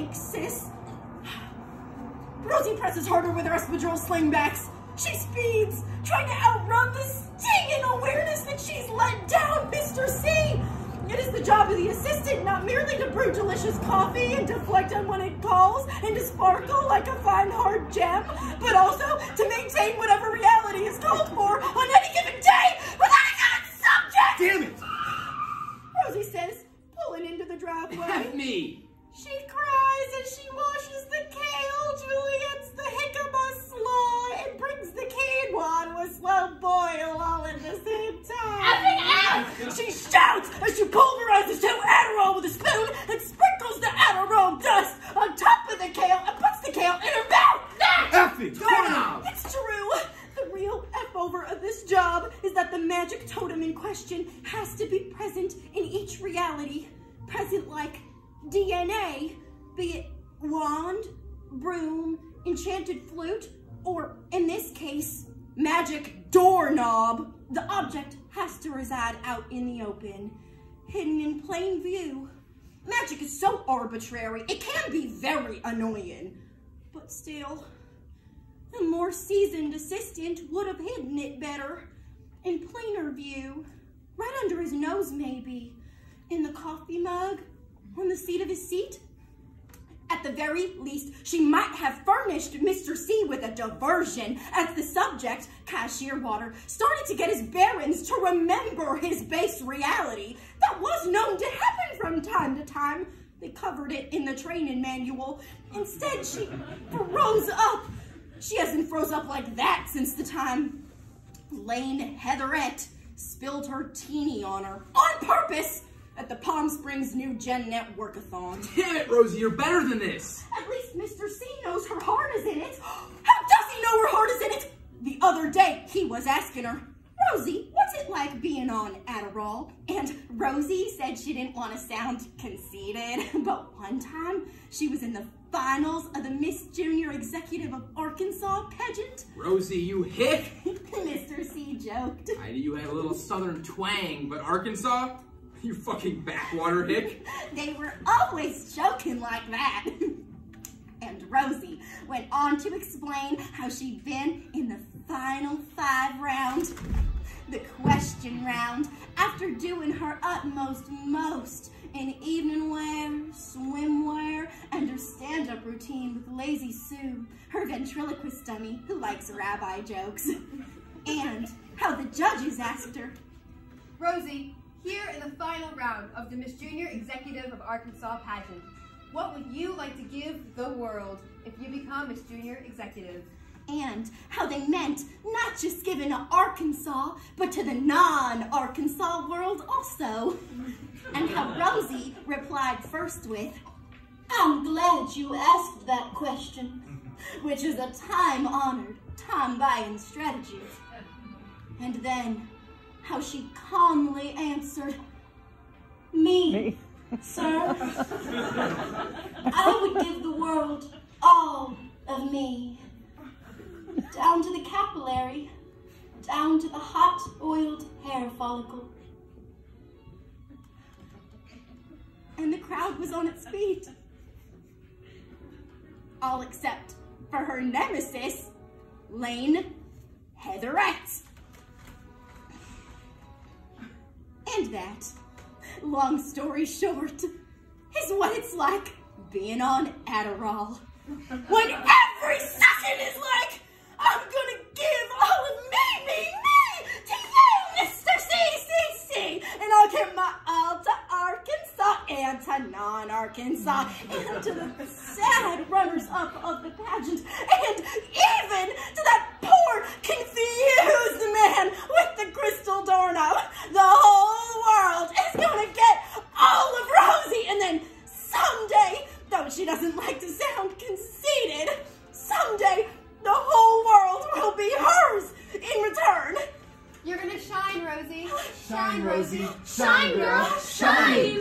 Thanks, sis. Rosie presses harder with her espadrille slingbacks. She speeds, trying to outrun the stinging awareness that she's let down Mr. C. It is the job of the assistant not merely to brew delicious coffee and deflect unwanted calls and to sparkle like a fine hard gem, but also to maintain whatever reality is called for on any given day with any given subject! Damn it! Rosie says, pulling into the driveway. F me! She cries as she washes the kale, Juliet's the jicama slaw, and brings the quinoa to a slow boil all at the same time. Effing F! She shouts as she pulverizes 2 Adderall with a spoon and sprinkles the Adderall dust on top of the kale and puts the kale in her mouth. Effing doorknob! It's true. The real F-over of this job is that the magic totem in question has to be present in each reality. Present like DNA, be it wand, broom, enchanted flute, or in this case, magic doorknob. The object has to reside out in the open, hidden in plain view. Magic is so arbitrary, it can be very annoying. But still, the more seasoned assistant would have hidden it better, in plainer view, right under his nose maybe, in the coffee mug, on the seat of his seat. At the very least, she might have furnished Mr. C with a diversion as the subject, Cashier Water, started to get his bearings to remember his base reality that was known to happen from time to time. They covered it in the training manual. Instead, she froze up. She hasn't froze up like that since the time Lane Heatherette spilled her teeny on her, on purpose, at the Palm Springs New Gen Network-a-thon. Damn it, Rosie, you're better than this. At least Mr. C knows her heart is in it. How does he know her heart is in it? The other day, he was asking her, Rosie, what's it like being on Adderall? And Rosie said she didn't want to sound conceited, but one time, she was in the finals of the Miss Junior Executive of Arkansas pageant. Rosie, you hick. Mr. C joked. I knew you had a little southern twang, but Arkansas? You fucking backwater hick. They were always joking like that. And Rosie went on to explain how she'd been in the final 5 round, the question round, after doing her utmost most in evening wear, swimwear, and her stand-up routine with Lazy Sue, her ventriloquist dummy who likes rabbi jokes. And how the judges asked her, Rosie, here in the final round of the Miss Junior Executive of Arkansas pageant, what would you like to give the world if you become Miss Junior Executive? And how they meant not just giving to Arkansas, but to the non-Arkansas world also. And how Rosie replied first with, I'm glad you asked that question, which is a time-honored, time-buying strategy. And then how she calmly answered, me, sir. I would give the world all of me. Down to the capillary, down to the hot-oiled hair follicle. And the crowd was on its feet. All except for her nemesis, Lane Heatherette. And that, long story short, is what it's like being on Adderall. When every second is like, I'm gonna give all of me to you, Mr. C, and I'll give my all to Arkansas and to non-Arkansas and to the sad runners-up of the pageant and even to that poor, confused man with the crystal doorknob. The whole world is gonna get all of Rosie, and then someday, though she doesn't like to sound conceited, someday the whole world will be hers in return. You're gonna shine, Rosie. Shine, Rosie. Shine, girl, shine!